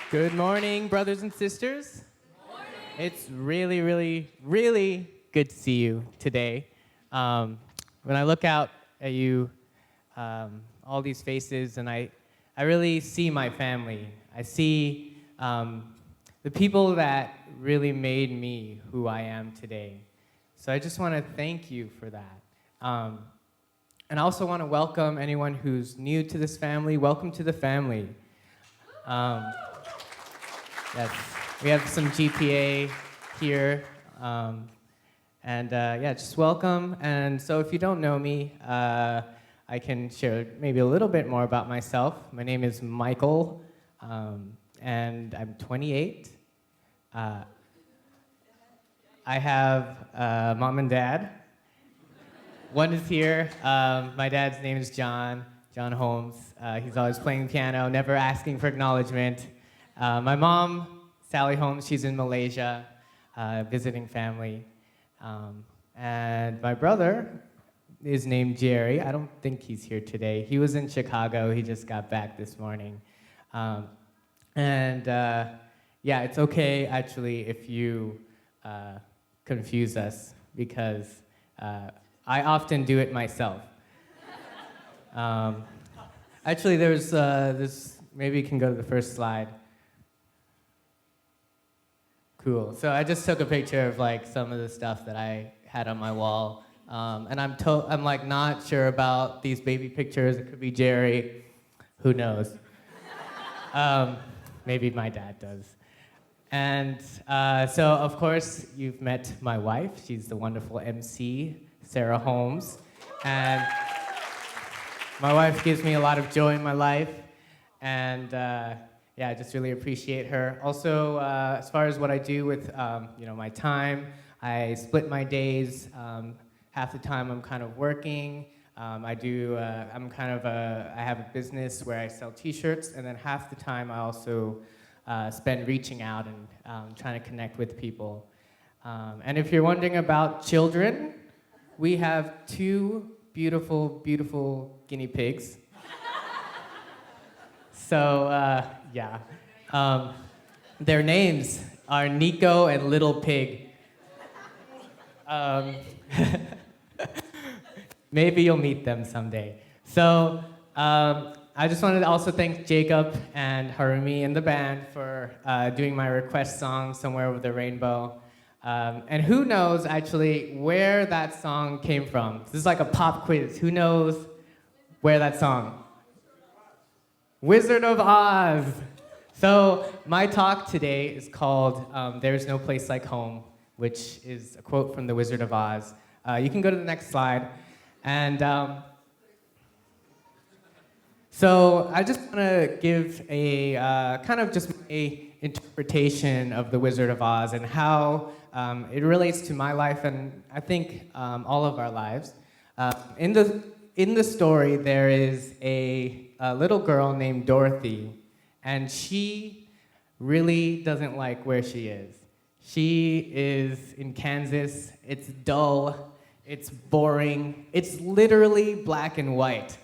Good morning, brothers and sisters. It's really, really, really good to see you today. When I look out at you, all these faces, and I really see my family. I see the people that really made me who I am today. So I just want to thank you for that. And I also want to welcome anyone who's new to this family. Welcome to the family. Yes, we have some GPA here, and yeah, just welcome. And so if you don't know me, I can share maybe a little bit more about myself. My name is Michael, and I'm 28. I have mom and dad. One is here. My dad's name is John Holmes. He's always playing piano, never asking for acknowledgement. My mom, Sally Holmes, she's in Malaysia, visiting family. And my brother is named Jerry. I don't think he's here today. He was in Chicago. He just got back this morning. Yeah, it's okay, actually, if you confuse us, because I often do it myself. Actually, there's this, maybe you can go to the first slide. Cool. So I just took a picture of like some of the stuff that I had on my wall, and I'm like not sure about these baby pictures. It could be Jerry, who knows? Maybe my dad does. And so of course you've met my wife. She's the wonderful MC, Sarah Holmes, and my wife gives me a lot of joy in my life, and yeah, I just really appreciate her. Also, as far as what I do with my time, I split my days. Half the time I'm kind of working. I have a business where I sell T-shirts, and then half the time I also spend reaching out and trying to connect with people. And if you're wondering about children, we have two beautiful, beautiful guinea pigs. So, yeah. Their names are Nico and Little Pig. Maybe you'll meet them someday. So, I just wanted to also thank Jacob and Harumi and the band for doing my request song, Somewhere Over the Rainbow. And who knows, actually, where that song came from? This is like a pop quiz. Who knows where that song? Wizard of Oz. So my talk today is called There's No Place Like Home, which is a quote from the Wizard of Oz. You can go to the next slide. And so I just want to give a kind of just a interpretation of the Wizard of Oz and how it relates to my life and I think all of our lives. In the story, there is a little girl named Dorothy, and she really doesn't like where she is. She is in Kansas. It's dull. It's boring. It's literally black and white.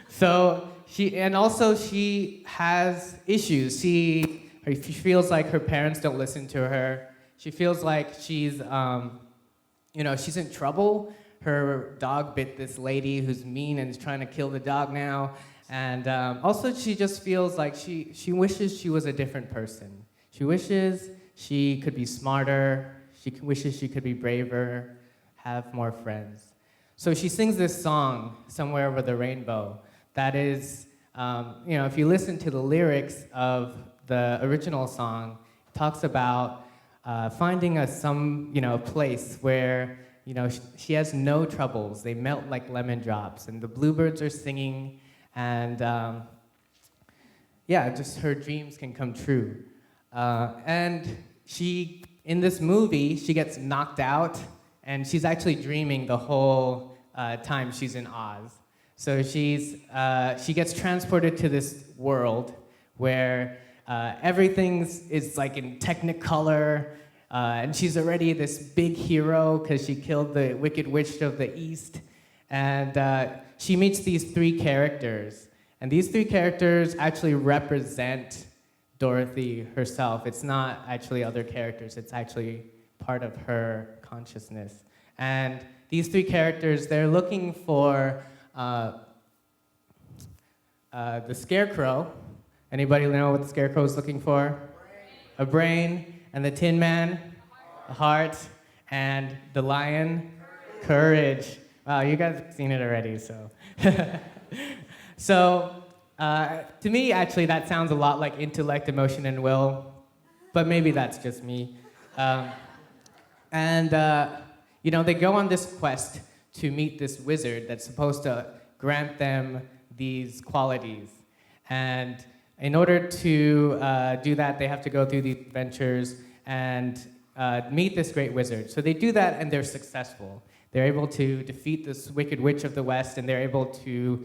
So she has issues. She feels like her parents don't listen to her. She feels like she's in trouble. Her dog bit this lady who's mean and is trying to kill the dog now. And also she just feels like she wishes she was a different person. She wishes she could be smarter. She wishes she could be braver, have more friends. So she sings this song, Somewhere Over the Rainbow, that is, if you listen to the lyrics of the original song, it talks about finding a place where she has no troubles. They melt like lemon drops, and the bluebirds are singing, and just her dreams can come true. And in this movie, she gets knocked out, and she's actually dreaming the whole time she's in Oz. So she gets transported to this world where everything is like in Technicolor. And she's already this big hero because she killed the Wicked Witch of the East. And she meets these three characters. And these three characters actually represent Dorothy herself. It's not actually other characters, it's actually part of her consciousness. And these three characters, they're looking for the Scarecrow. Anybody know what the Scarecrow is looking for? A brain. And the Tin Man? A heart. And the lion? Courage. Wow, you guys have seen it already, so. So, to me, actually, that sounds a lot like intellect, emotion, and will, but maybe that's just me. They go on this quest to meet this wizard that's supposed to grant them these qualities. And in order to do that, they have to go through these adventures and meet this great wizard. So they do that, and they're successful. They're able to defeat this wicked witch of the West, and they're able to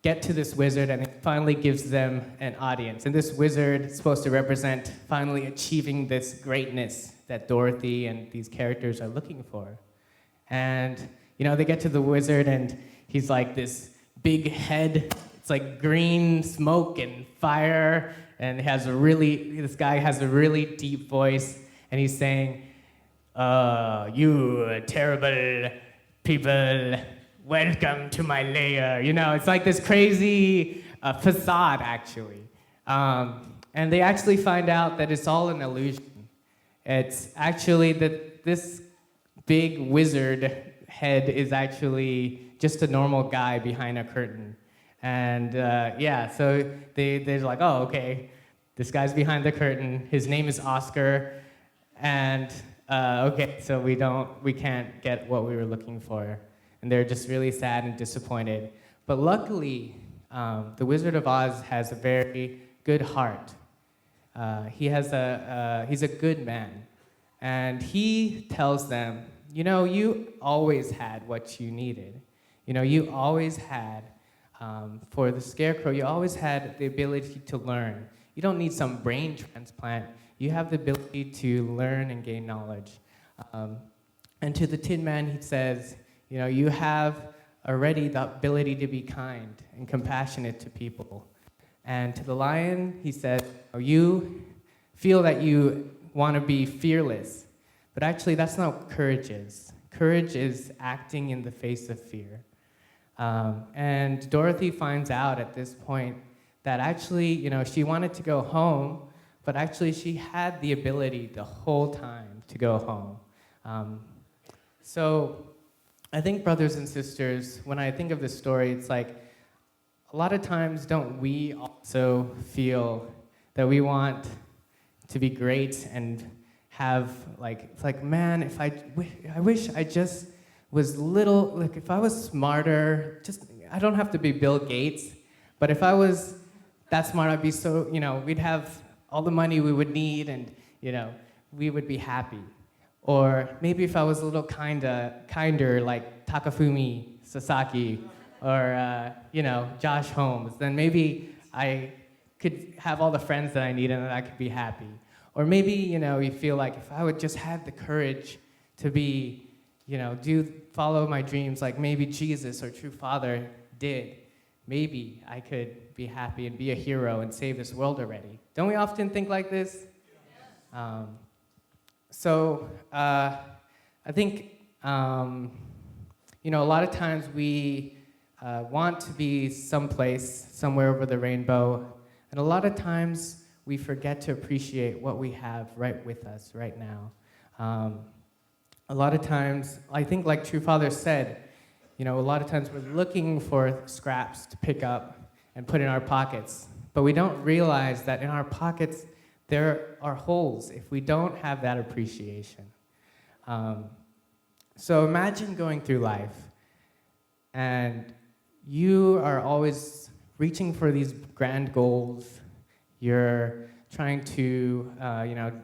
get to this wizard, and it finally gives them an audience. And this wizard is supposed to represent finally achieving this greatness that Dorothy and these characters are looking for. And, they get to the wizard, and he's like this big head. It's like green smoke and fire, and this guy has a really deep voice, and he's saying, you terrible people, welcome to my lair. It's like this crazy facade, actually. And they actually find out that it's all an illusion. It's actually that this big wizard head is actually just a normal guy behind a curtain. And so they're like, oh, okay, this guy's behind the curtain. His name is Oscar. And okay, so we can't get what we were looking for. And they're just really sad and disappointed. But luckily, the Wizard of Oz has a very good heart. He's a good man. And he tells them, you always had what you needed. You always had, for the Scarecrow, you always had the ability to learn. You don't need some brain transplant. You have the ability to learn and gain knowledge. And to the Tin Man, he says, you have already the ability to be kind and compassionate to people. And to the lion, he said, you feel that you want to be fearless. But actually, that's not what courage is. Courage is acting in the face of fear. And Dorothy finds out at this point that actually, she wanted to go home, but actually she had the ability the whole time to go home. So I think, brothers and sisters, when I think of this story, it's like a lot of times don't we also feel that we want to be great and have it's like, man, if I wish I just was little, if I was smarter, I don't have to be Bill Gates, but if I was that smart, I'd be so, we'd have all the money we would need, and, we would be happy. Or maybe if I was a little kinder, like Takafumi Sasaki, or, Josh Holmes, then maybe I could have all the friends that I need and then I could be happy. Or maybe, you feel like if I would just have the courage to be, follow my dreams like maybe Jesus or True Father did, maybe I could be happy and be a hero and save this world already. Don't we often think like this? So I think, a lot of times we want to be someplace, somewhere over the rainbow, and a lot of times we forget to appreciate what we have right with us right now. A lot of times, I think like True Father said, a lot of times we're looking for scraps to pick up and put in our pockets, but we don't realize that in our pockets there are holes if we don't have that appreciation. So imagine going through life and you are always reaching for these grand goals. You're trying to,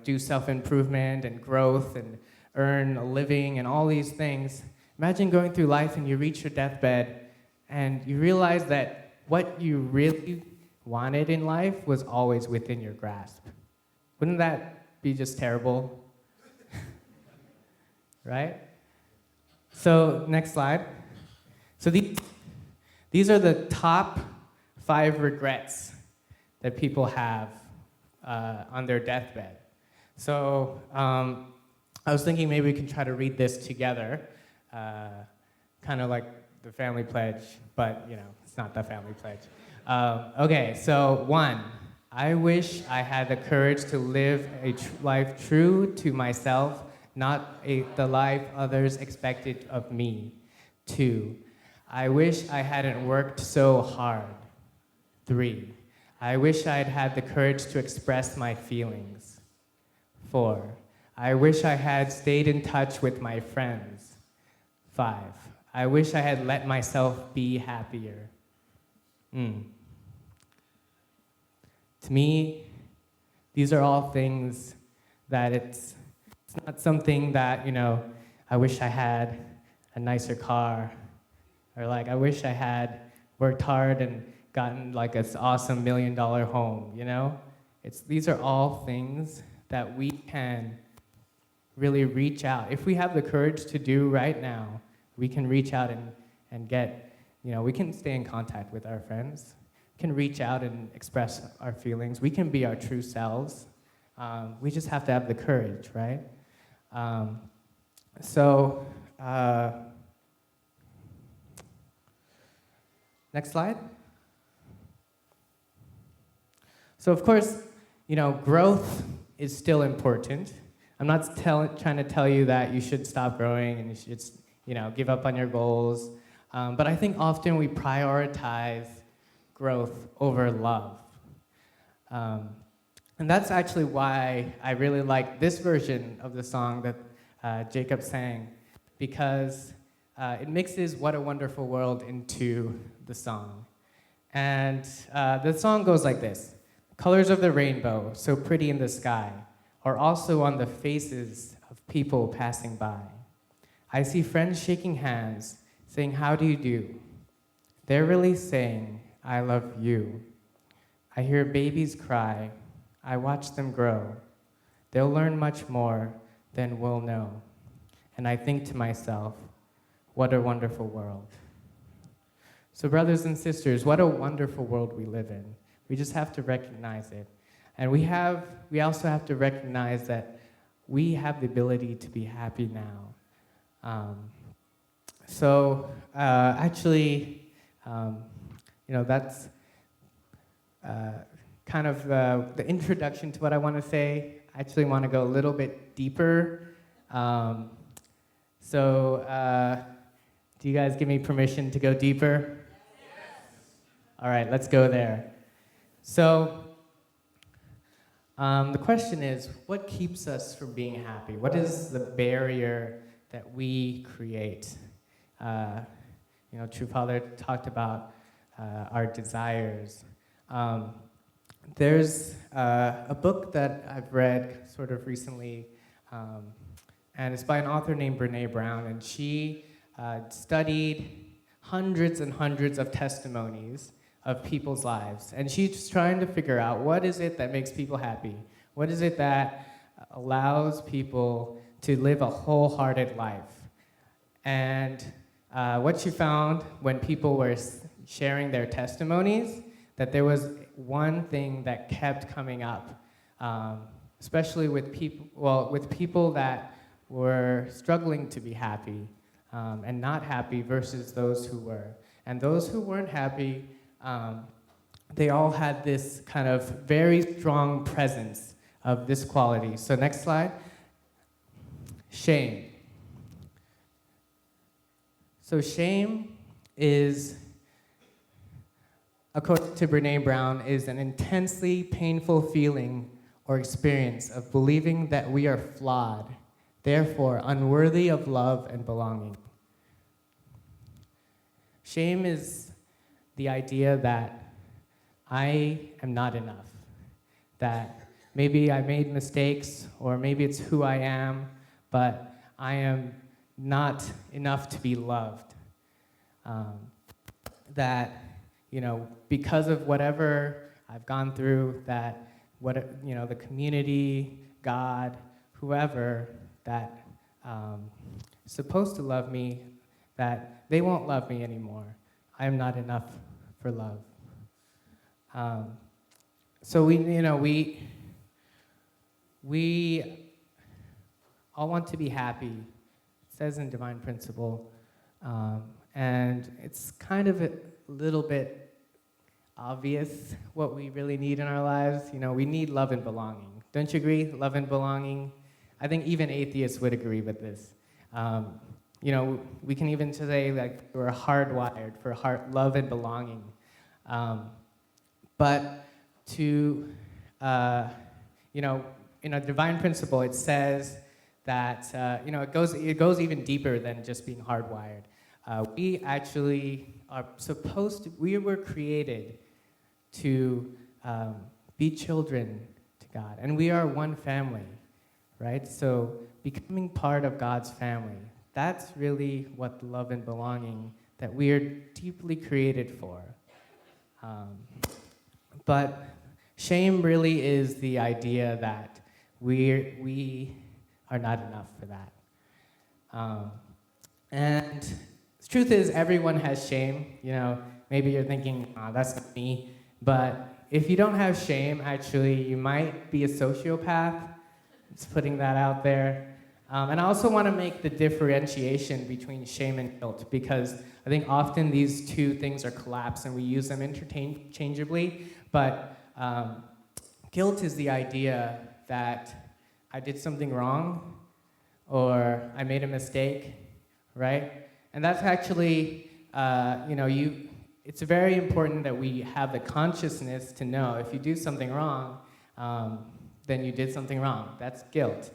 do self-improvement and growth and earn a living and all these things. Imagine going through life and you reach your deathbed and you realize that what you really wanted in life was always within your grasp. Wouldn't that be just terrible? Right? So, next slide. So these are the top 5 regrets that people have on their deathbed. So I was thinking maybe we can try to read this together, kind of like the family pledge, but it's not the family pledge. Okay, so 1, I wish I had the courage to live a life true to myself, not the life others expected of me. 2, I wish I hadn't worked so hard. 3, I wish I'd had the courage to express my feelings. 4, I wish I had stayed in touch with my friends. 5, I wish I had let myself be happier. To me, these are all things that it's not something that, I wish I had a nicer car, or like, I wish I had worked hard and gotten like this awesome $1 million home, These are all things that we can really reach out. If we have the courage to do right now, we can reach out and get, we can stay in contact with our friends. We can reach out and express our feelings. We can be our true selves. We just have to have the courage, right? Next slide. So of course, growth is still important. I'm not trying to tell you that you should stop growing and you should, give up on your goals. But I think often we prioritize growth over love. And that's actually why I really like this version of the song that Jacob sang, because it mixes What a Wonderful World into the song. And the song goes like this. Colors of the rainbow, so pretty in the sky, are also on the faces of people passing by. I see friends shaking hands, saying, how do you do? They're really saying, I love you. I hear babies cry. I watch them grow. They'll learn much more than we'll know. And I think to myself, what a wonderful world. So brothers and sisters, what a wonderful world we live in. We just have to recognize it. And we also have to recognize that we have the ability to be happy now. That's kind of the introduction to what I want to say. I actually want to go a little bit deeper. Do you guys give me permission to go deeper? Yes. All right, let's go there. So the question is, what keeps us from being happy? What is the barrier that we create? True Father talked about our desires. There's a book that I've read sort of recently, and it's by an author named Brené Brown, and she studied hundreds and hundreds of testimonies of people's lives. And she's trying to figure out, what is it that makes people happy? What is it that allows people to live a wholehearted life? And what she found when people were sharing their testimonies, that there was one thing that kept coming up, especially with people that were struggling to be happy and not happy versus those who were. And those who weren't happy, they all had this kind of very strong presence of this quality. So next slide. Shame. So shame is, according to Brené Brown, is an intensely painful feeling or experience of believing that we are flawed, therefore unworthy of love and belonging. Shame is the idea that I am not enough, that maybe I made mistakes, or maybe it's who I am, but I am not enough to be loved. Because of whatever I've gone through, that the community, God, whoever that is supposed to love me, that they won't love me anymore. I am not enough for love. Um, so we all want to be happy. It says in Divine Principle, and it's kind of a little bit obvious what we really need in our lives. We need love and belonging. Don't you agree? Love and belonging. I think even atheists would agree with this. We can even say like we're hardwired for love and belonging. But to, in a Divine Principle, it says that it goes even deeper than just being hardwired. We actually are supposed to. We were created to be children to God, and we are one family, right? So becoming part of God's family, that's really what love and belonging that we are deeply created for. But shame really is the idea that we are not enough for that. And the truth is, everyone has shame. Maybe you're thinking, that's not me. But if you don't have shame, actually, you might be a sociopath. Just putting that out there. And I also want to make the differentiation between shame and guilt, because I think often these two things are collapsed and we use them interchangeably. But guilt is the idea that I did something wrong or I made a mistake, right? And that's actually, it's very important that we have the consciousness to know if you do something wrong, then you did something wrong. That's guilt.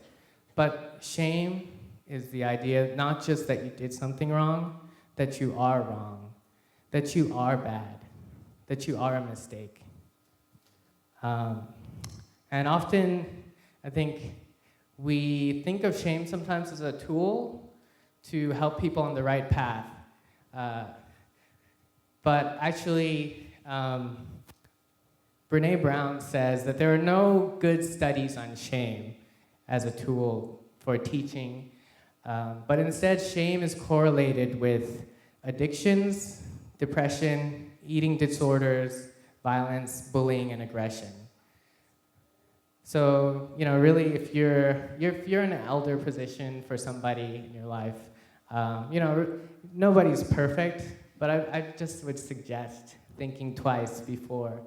But shame is the idea not just that you did something wrong, that you are wrong, that you are bad, that you are a mistake. And often, I think we think of shame sometimes as a tool to help people on the right path. But actually, Brené Brown says that there are no good studies on shame as a tool for teaching, but instead shame is correlated with addictions, depression, eating disorders, violence, bullying, and aggression. So, really, if you're in an elder position for somebody in your life, nobody's perfect, but I just would suggest thinking twice before,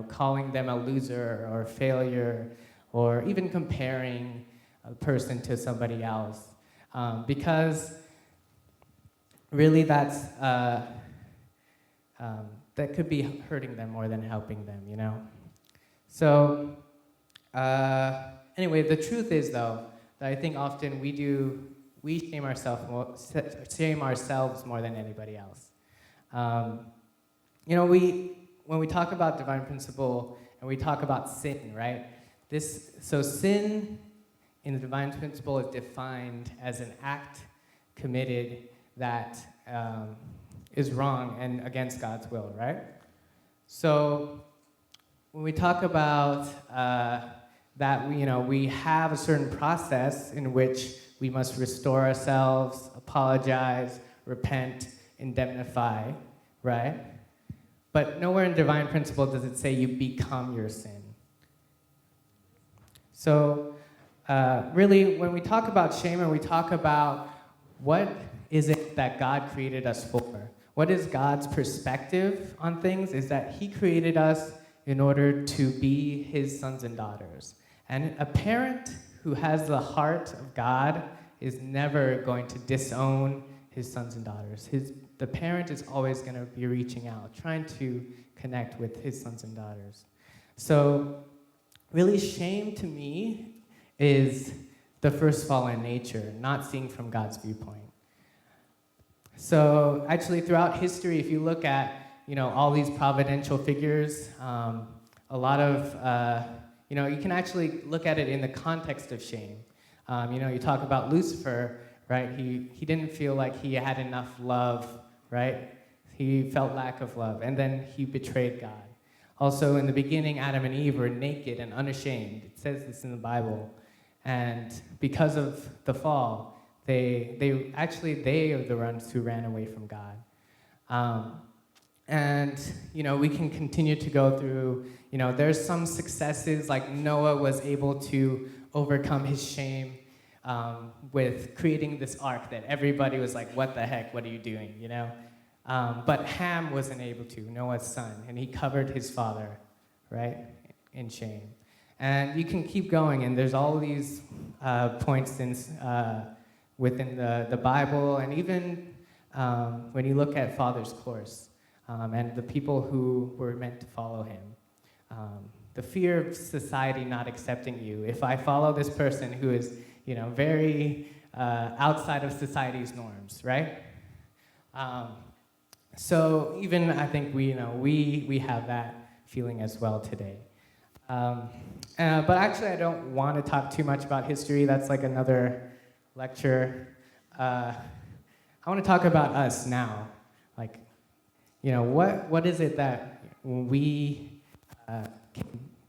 calling them a loser or a failure, or even comparing a person to somebody else, because really that could be hurting them more than helping them, So anyway, the truth is though that I think often we shame ourselves more than anybody else. When we talk about Divine Principle and we talk about sin, right? So sin in the Divine Principle is defined as an act committed that is wrong and against God's will, right? So when we talk about that, we have a certain process in which we must restore ourselves, apologize, repent, indemnify, right? But nowhere in Divine Principle does it say you become your sin. So really, when we talk about shame and we talk about what is it that God created us for, what is God's perspective on things, is that he created us in order to be his sons and daughters. And a parent who has the heart of God is never going to disown his sons and daughters. The parent is always going to be reaching out, trying to connect with his sons and daughters. So really, shame to me is the first fallen nature, not seeing from God's viewpoint. So actually, throughout history, if you look at all these providential figures, a lot of you can actually look at it in the context of shame. You talk about Lucifer, right? He didn't feel like he had enough love, right? He felt lack of love, and then he betrayed God. Also, in the beginning, Adam and Eve were naked and unashamed. It says this in the Bible. And because of the fall, they are the ones who ran away from God. And, we can continue to go through, there's some successes, like Noah was able to overcome his shame with creating this ark that everybody was like, what the heck, what are you doing, But Ham wasn't able to, Noah's son, and he covered his father, right, in shame. And you can keep going, and there's all these points within the Bible, and even when you look at Father's course, and the people who were meant to follow him. The fear of society not accepting you. If I follow this person who is, very outside of society's norms, right? So even I think we have that feeling as well today. But actually, I don't want to talk too much about history. That's like another lecture. I want to talk about us now. Like, what is it that we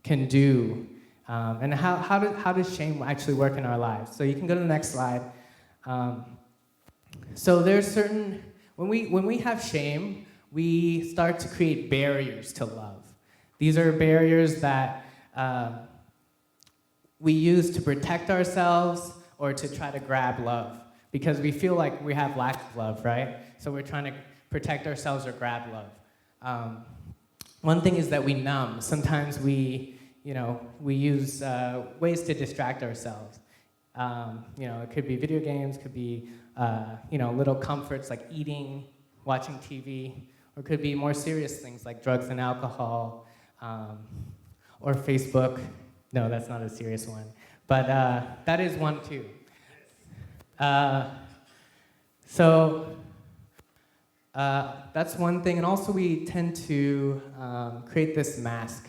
can do, and how does shame actually work in our lives? So you can go to the next slide. So there's certain when we have shame, we start to create barriers to love. These are barriers that we use to protect ourselves or to try to grab love because we feel like we have lack of love, right? So we're trying to protect ourselves or grab love. One thing is that we numb. Sometimes we use ways to distract ourselves. It could be video games, could be little comforts like eating, watching TV, or it could be more serious things like drugs and alcohol, or Facebook. No, that's not a serious one, but that is one too. So that's one thing, and also we tend to create this mask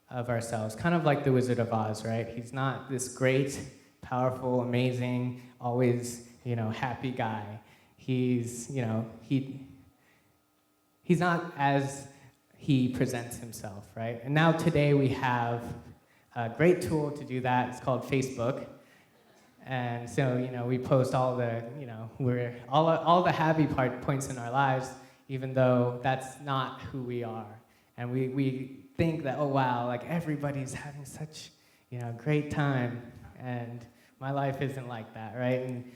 of ourselves, kind of like the Wizard of Oz, right? He's not this great, powerful, amazing, always, happy guy. He's not as he presents himself, right? And now today we have a great tool to do that. It's called Facebook. And so, we post all the, we're all the happy points in our lives, even though that's not who we are. And we think that, oh wow, like everybody's having such, great time, and my life isn't like that, right? And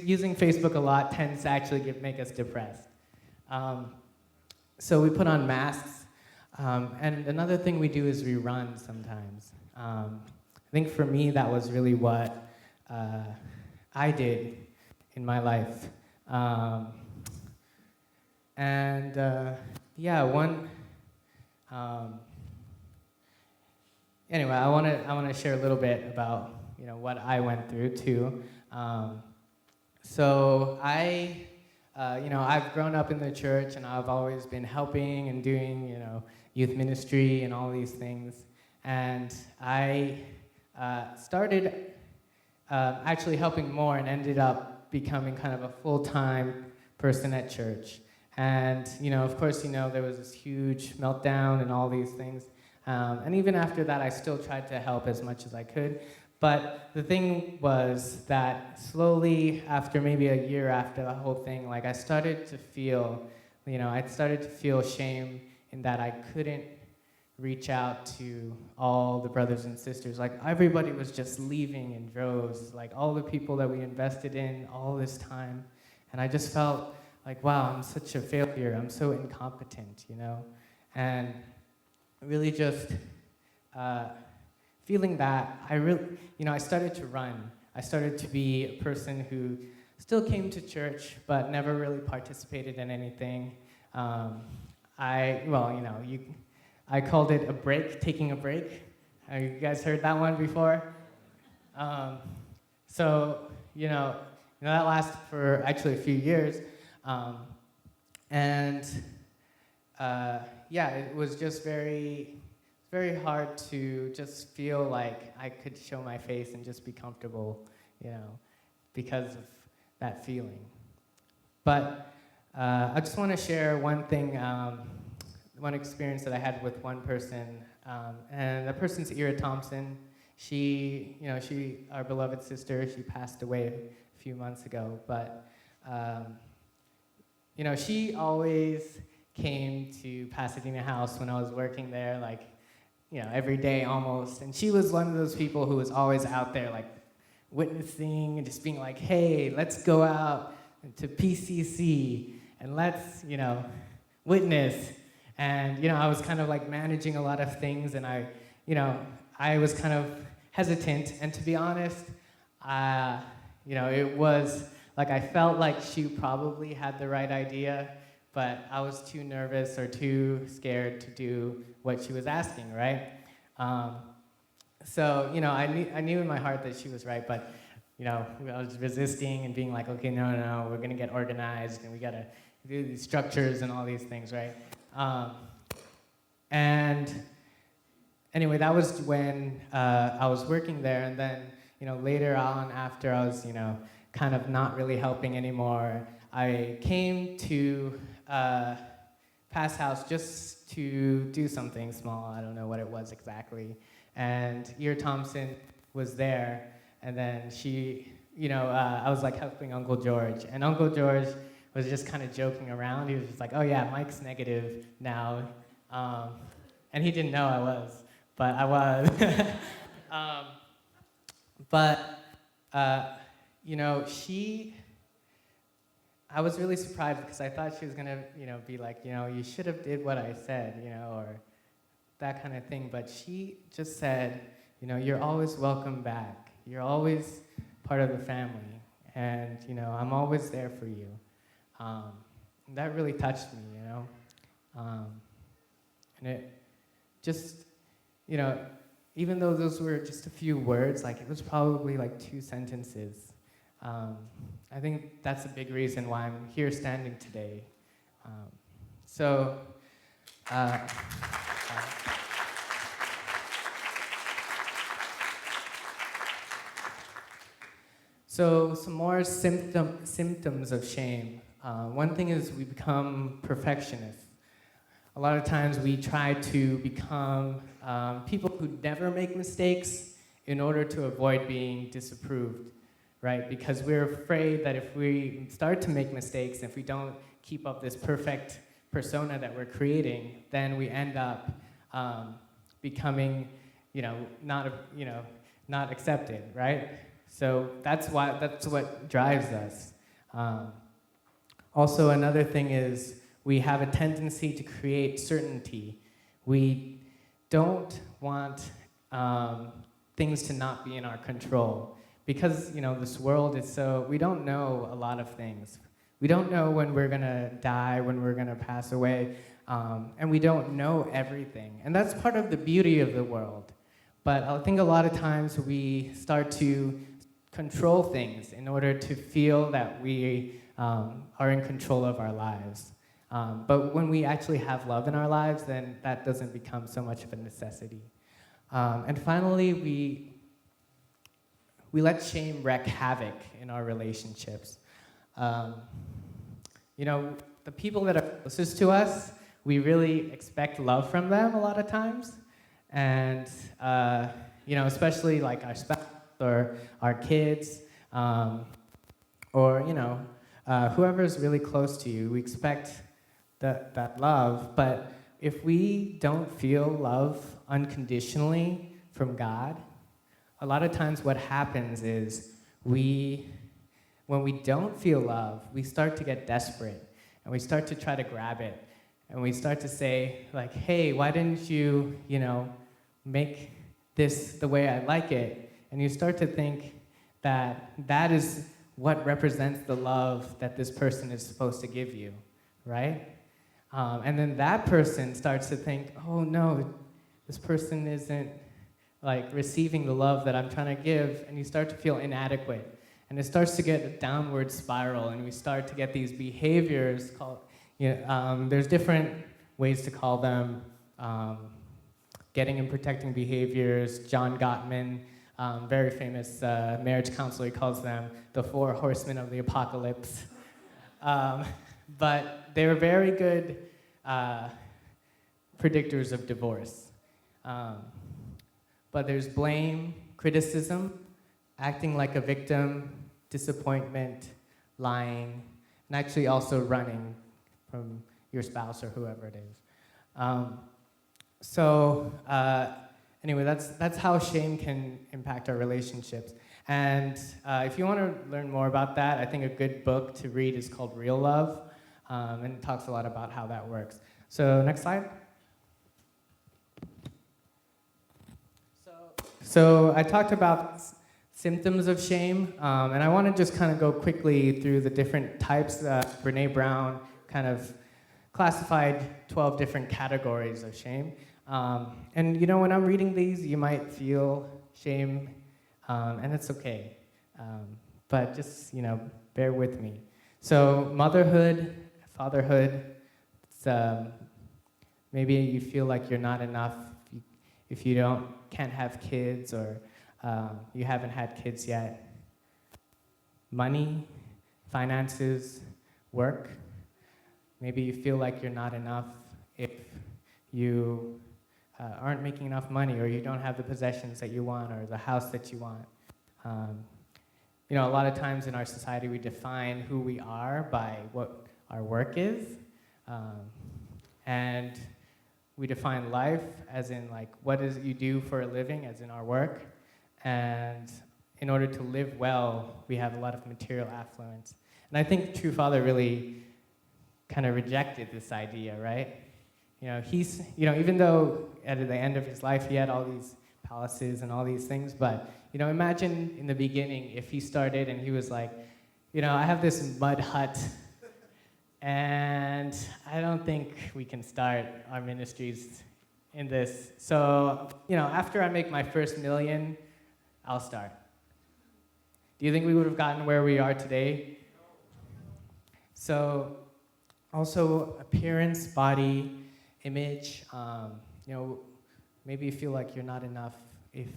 using Facebook a lot tends to actually make us depressed. So we put on masks, and another thing we do is we run sometimes. I think for me that was really what I did in my life. Anyway, I want to share a little bit about what I went through too. So I've grown up in the church, and I've always been helping and doing youth ministry and all these things. And I started actually helping more and ended up becoming kind of a full-time person at church. And, of course, there was this huge meltdown and all these things. And even after that, I still tried to help as much as I could. But the thing was that slowly, after maybe a year after the whole thing, like I started to feel shame in that I couldn't reach out to all the brothers and sisters. Like everybody was just leaving in droves, like all the people that we invested in all this time. And I just felt like, wow, I'm such a failure. I'm so incompetent, And really just feeling that I started to run. I started to be a person who still came to church, but never really participated in anything. I called it a break, taking a break. Have you guys heard that one before? That lasted for actually a few years. It was just very hard to just feel like I could show my face and just be comfortable, because of that feeling. But I just want to share one thing, one experience that I had with one person, and the person's Ira Thompson. She, our beloved sister, she passed away a few months ago, but, she always came to Pasadena House when I was working there, like, every day almost. And she was one of those people who was always out there, like, witnessing and just being like, hey, let's go out to PCC and let's, witness. And, I was kind of like managing a lot of things, and I was kind of hesitant. And to be honest, it was like I felt like she probably had the right idea, but I was too nervous or too scared to do what she was asking, right? So, I knew in my heart that she was right, but, I was resisting and being like, okay, no, we're gonna get organized, and we gotta do these structures and all these things, right? And anyway, that was when I was working there, and then, later on, after I was, kind of not really helping anymore, I came to Pass House just to do something small. I don't know what it was exactly. And Ear Thompson was there, and then she, I was like helping Uncle George, and Uncle George was just kind of joking around. He was just like, oh yeah, Mike's negative now. And he didn't know I was, but I was. I was really surprised because I thought she was gonna, be like, you should have did what I said, or that kind of thing. But she just said, you're always welcome back. You're always part of the family, and I'm always there for you. That really touched me, and it just, even though those were just a few words, like it was probably like 2 sentences. I think that's a big reason why I'm here standing today. So some more symptoms of shame. One thing is we become perfectionists. A lot of times we try to become people who never make mistakes in order to avoid being disapproved, right? Because we're afraid that if we start to make mistakes, if we don't keep up this perfect persona that we're creating, then we end up becoming, not accepted, right? So that's what drives us. Also, another thing is we have a tendency to create certainty. We don't want things to not be in our control. Because, this world is so, we don't know a lot of things. We don't know when we're gonna die, when we're gonna pass away, and we don't know everything. And that's part of the beauty of the world. But I think a lot of times we start to control things in order to feel that we are in control of our lives. But when we actually have love in our lives, then that doesn't become so much of a necessity. And finally, we let shame wreak havoc in our relationships. The people that are closest to us, we really expect love from them a lot of times. And, especially like our spouse or our kids, or, whoever's really close to you, we expect that love. But if we don't feel love unconditionally from God, a lot of times what happens is when we don't feel love, we start to get desperate, and we start to try to grab it, and we start to say, like, hey, why didn't you, make this the way I like it? And you start to think that that is what represents the love that this person is supposed to give you, right? And then that person starts to think, oh no, this person isn't like receiving the love that I'm trying to give, and you start to feel inadequate. And it starts to get a downward spiral, and we start to get these behaviors called, there's different ways to call them, getting and protecting behaviors. John Gottman, very famous marriage counselor, he calls them the 4 horsemen of the apocalypse. But they were very good predictors of divorce. But there's blame, criticism, acting like a victim, disappointment, lying, and actually also running from your spouse or whoever it is. Anyway, that's how shame can impact our relationships. And if you want to learn more about that, I think a good book to read is called Real Love, and it talks a lot about how that works. So next slide. So I talked about symptoms of shame, and I want to just kind of go quickly through the different types that Brene Brown kind of classified 12 different categories of shame. And when I'm reading these, you might feel shame, and it's okay. But just, bear with me. So motherhood, fatherhood, maybe you feel like you're not enough if you can't have kids, or you haven't had kids yet. Money, finances, work. Maybe you feel like you're not enough if you aren't making enough money, or you don't have the possessions that you want, or the house that you want. A lot of times in our society we define who we are by what our work is. And we define life as in what is it you do for a living, as in our work. And in order to live well, we have a lot of material affluence. And I think True Father really kind of rejected this idea, right? He's, even though at the end of his life he had all these palaces and all these things, but, imagine in the beginning if he started and he was like, I have this mud hut, and I don't think we can start our ministries in this. So, after I make my first $1 million, I'll start. Do you think we would have gotten where we are today? So, also appearance, body, image. Maybe you feel like you're not enough if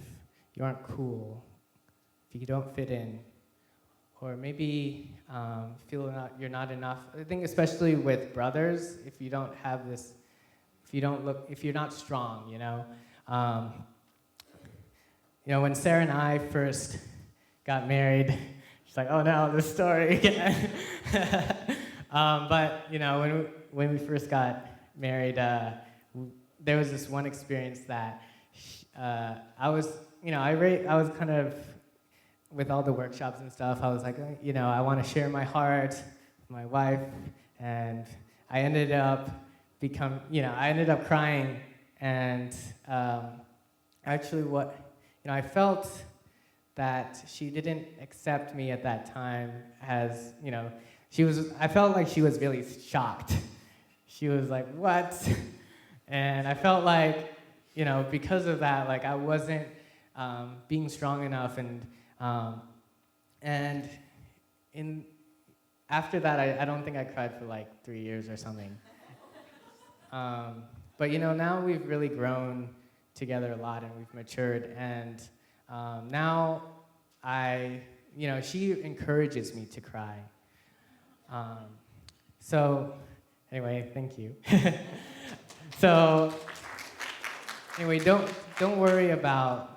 you aren't cool, if you don't fit in. Or maybe you're not enough. I think especially with brothers, if you don't have this, if you're not strong, when Sarah and I first got married, she's like, oh no, this story again. But when we first got married, there was this one experience that I was kind of, with all the workshops and stuff, I was like, I want to share my heart with my wife, and I ended up crying, and actually I felt that she didn't accept me at that time as, I felt like she was really shocked. She was like, what? And I felt like, because of that, I wasn't being strong enough, and after that, I don't think I cried for 3 years or something. But now we've really grown together a lot, and we've matured, and now she encourages me to cry. So anyway, thank you. So anyway, don't worry about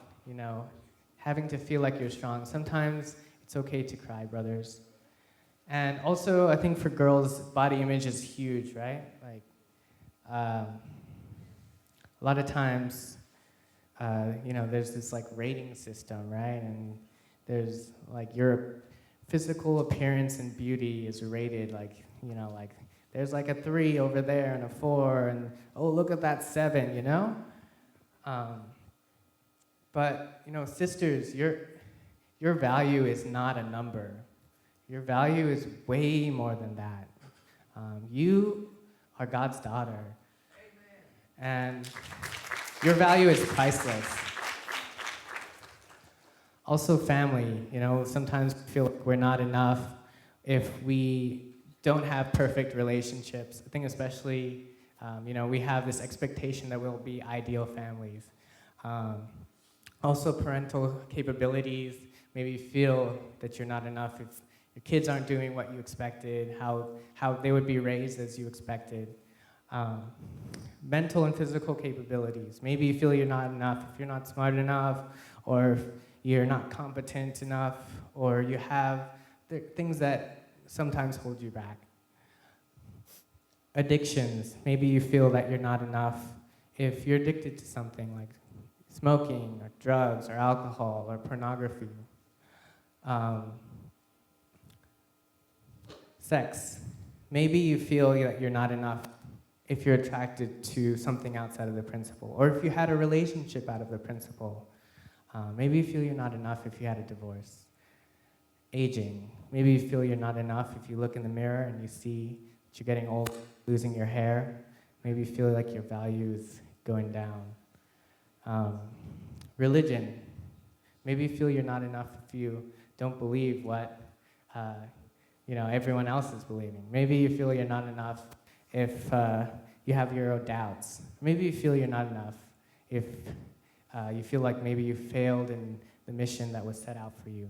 having to feel like you're strong. Sometimes it's okay to cry, brothers. And also, I think for girls, body image is huge, right? A lot of times, there's this rating system, right? And there's your physical appearance and beauty is rated there's a 3 over there and a 4, and oh, look at that 7, But, sisters, your value is not a number. Your value is way more than that. You are God's daughter. Amen. And your value is priceless. Also family, sometimes we feel like we're not enough if we don't have perfect relationships. I think especially, we have this expectation that we'll be ideal families. Also parental capabilities. Maybe you feel that you're not enough if your kids aren't doing what you expected, how they would be raised as you expected. Mental and physical capabilities. Maybe you feel you're not enough if you're not smart enough, or if you're not competent enough, or you have things that sometimes hold you back. Addictions. Maybe you feel that you're not enough if you're addicted to something like smoking or drugs or alcohol or pornography. Um, Sex. Maybe you feel that you're not enough if you're attracted to something outside of the principle, or if you had a relationship out of the principle. Maybe you feel you're not enough if you had a divorce. Aging. Maybe you feel you're not enough if you look in the mirror and you see that you're getting old, losing your hair. Maybe you feel like your value is going down. Religion. Maybe you feel you're not enough if you don't believe what everyone else is believing. Maybe you feel you're not enough if you have your own doubts. Maybe you feel you're not enough if you feel like maybe you failed in the mission that was set out for you.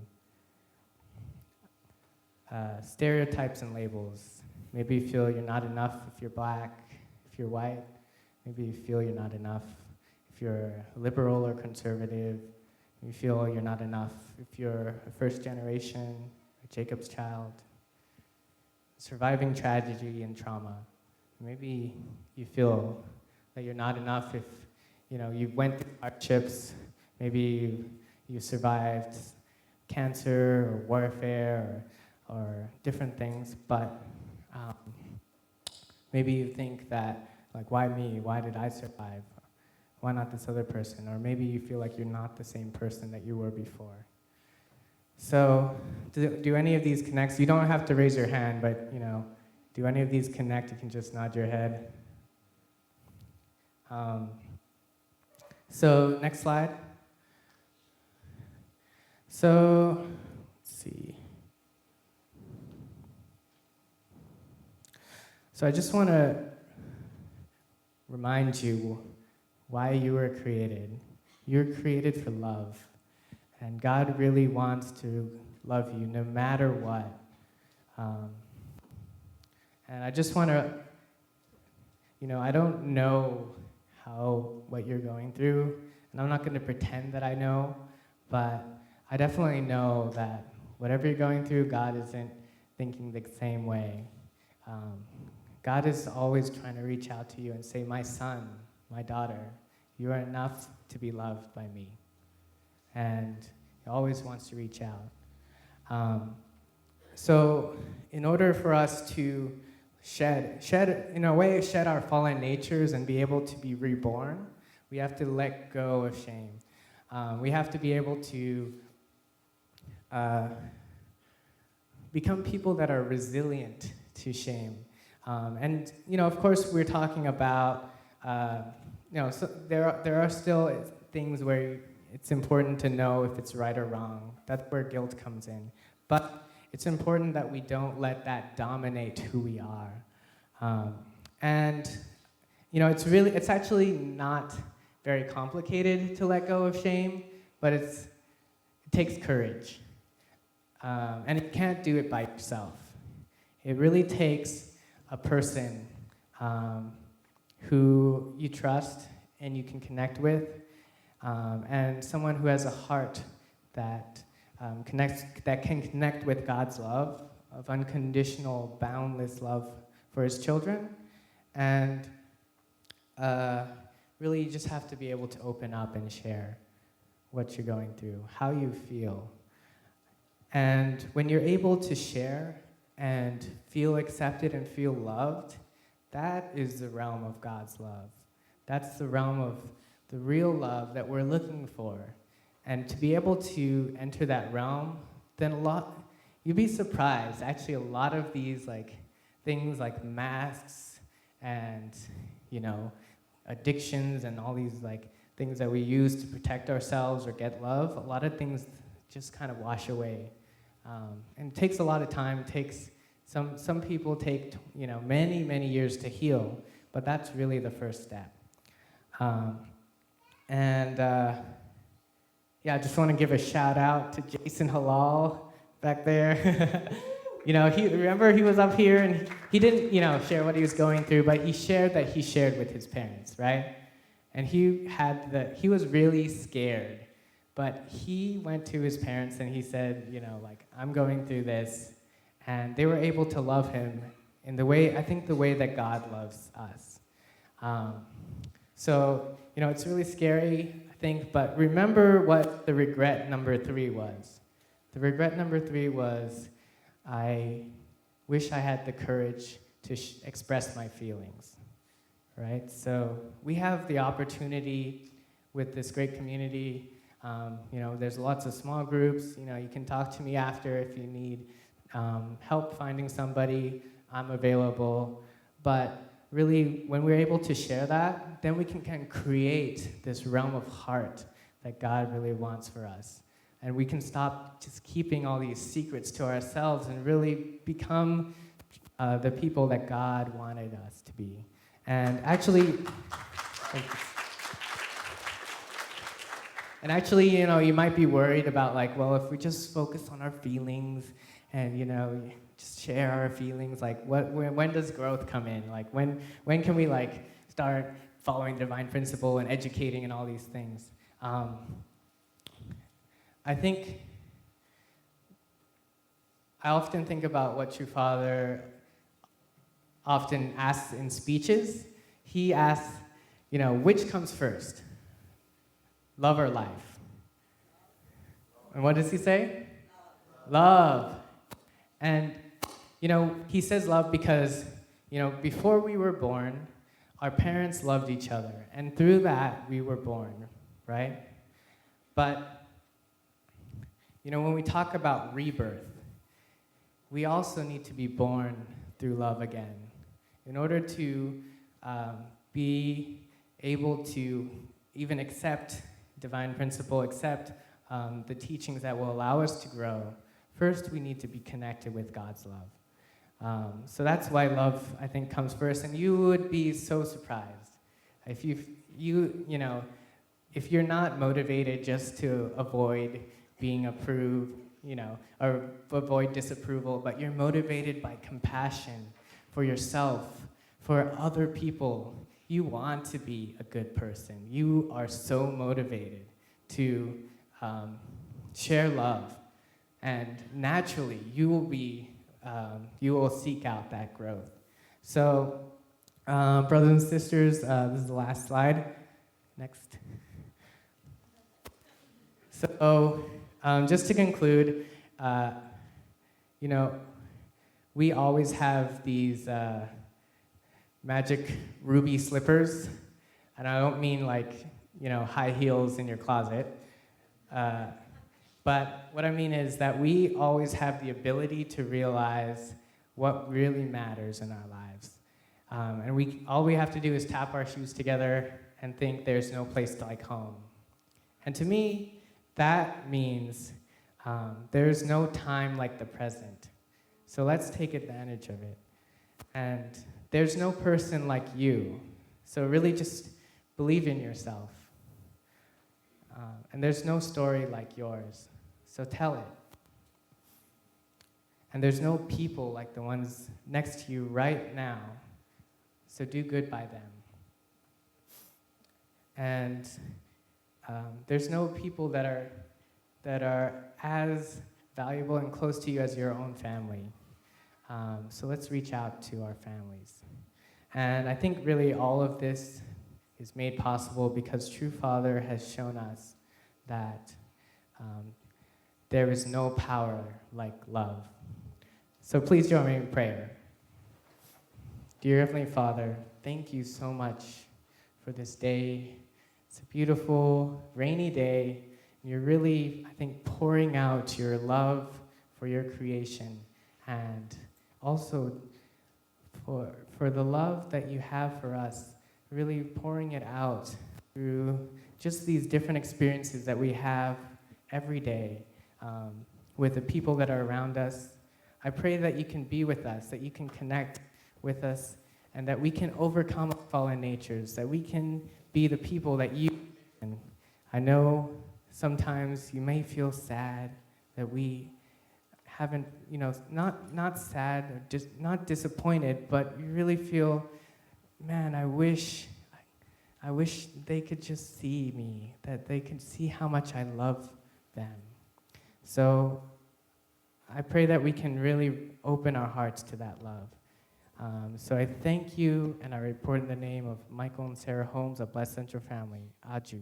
Stereotypes and labels. Maybe you feel you're not enough if you're black, if you're white. Maybe you feel you're not enough if you're liberal or conservative. You feel you're not enough if you're a first generation, a Jacob's child. Surviving tragedy and trauma. Maybe you feel that you're not enough if you went through hardships. Maybe you survived cancer or warfare or different things, but maybe you think that, like, why me? Why did I survive? Why not this other person? Or maybe you feel like you're not the same person that you were before. So, do any of these connect? You don't have to raise your hand, but do any of these connect? You can just nod your head. So, next slide. So, let's see. So I just want to remind you why you were created. You're created for love. And God really wants to love you no matter what. And I just want to, I don't know what you're going through, and I'm not going to pretend that I know, but I definitely know that whatever you're going through, God isn't thinking the same way. God is always trying to reach out to you and say, my son, my daughter, you are enough to be loved by me. And he always wants to reach out. So in order for us to shed our fallen natures and be able to be reborn, we have to let go of shame. We have to be able to become people that are resilient to shame. And of course, we're talking about, so there are still things where it's important to know if it's right or wrong. That's where guilt comes in. But it's important that we don't let that dominate who we are. And it's actually not very complicated to let go of shame, but it takes courage. And you can't do it by yourself. It really takes a person who you trust and you can connect with, and someone who has a heart that can connect with God's love, of unconditional, boundless love for his children. And really, you just have to be able to open up and share what you're going through, how you feel. And when you're able to share and feel accepted and feel loved, that is the realm of God's love. That's the realm of the real love that we're looking for. And to be able to enter that realm, then you'd be surprised. Actually, a lot of these things like masks and addictions and all these things that we use to protect ourselves or get love, a lot of things just kind of wash away. And it takes a lot of time. It takes some people take many, many years to heal, but that's really the first step. I just want to give a shout out to Jason Halal back there. He was up here and he didn't share what he was going through, but he shared that he shared with his parents, right? And he was really scared. But he went to his parents and he said, I'm going through this. And they were able to love him in the way, I think the way that God loves us. So, it's really scary, I think, but remember what the regret number 3 was. The regret number 3 was, I wish I had the courage to express my feelings, right? So we have the opportunity with this great community. There's lots of small groups. You can talk to me after if you need help finding somebody. I'm available. But really, when we're able to share that, then we can create this realm of heart that God really wants for us. And we can stop just keeping all these secrets to ourselves and really become the people that God wanted us to be. And actually, you might be worried about if we just focus on our feelings and, just share our feelings, when does growth come in? When can we start following divine principle and educating and all these things? I often think about what True Father often asks in speeches. He asks, which comes first? Love or life? And what does he say? Love. And, he says love because, before we were born, our parents loved each other. And through that, we were born, right? But, when we talk about rebirth, we also need to be born through love again in order to be able to even accept divine principle, accept the teachings that will allow us to grow. First, we need to be connected with God's love. So that's why love, I think, comes first. And you would be so surprised if if you're not motivated just to avoid being approved, or avoid disapproval, but you're motivated by compassion for yourself, for other people. You want to be a good person. You are so motivated to share love, and naturally you will seek out that growth. So, brothers and sisters, this is the last slide. Next. So, just to conclude, we always have these magic ruby slippers, and I don't mean high heels in your closet, but what I mean is that we always have the ability to realize what really matters in our lives. And all we have to do is tap our shoes together and think there's no place like home. And to me, that means there's no time like the present. So let's take advantage of it. And there's no person like you. So really just believe in yourself. And there's no story like yours. So tell it. And there's no people like the ones next to you right now. So do good by them. And there's no people that are as valuable and close to you as your own family. So let's reach out to our families. And I think really all of this is made possible because True Father has shown us that there is no power like love. So please join me in prayer. Dear Heavenly Father, thank you so much for this day. It's a beautiful, rainy day. And you're really, I think, pouring out your love for your creation, and also for the love that you have for us, really pouring it out through just these different experiences that we have every day with the people that are around us. I pray that you can be with us, that you can connect with us, and that we can overcome our fallen natures, that we can be the people that you can. I know sometimes you may feel sad that we haven't, not sad or just not disappointed, but you really feel, man, I wish they could just see me, that they could see how much I love them. So I pray that we can really open our hearts to that love. So I thank you, and I report in the name of Michael and Sarah Holmes, a Blessed Central family. Aju.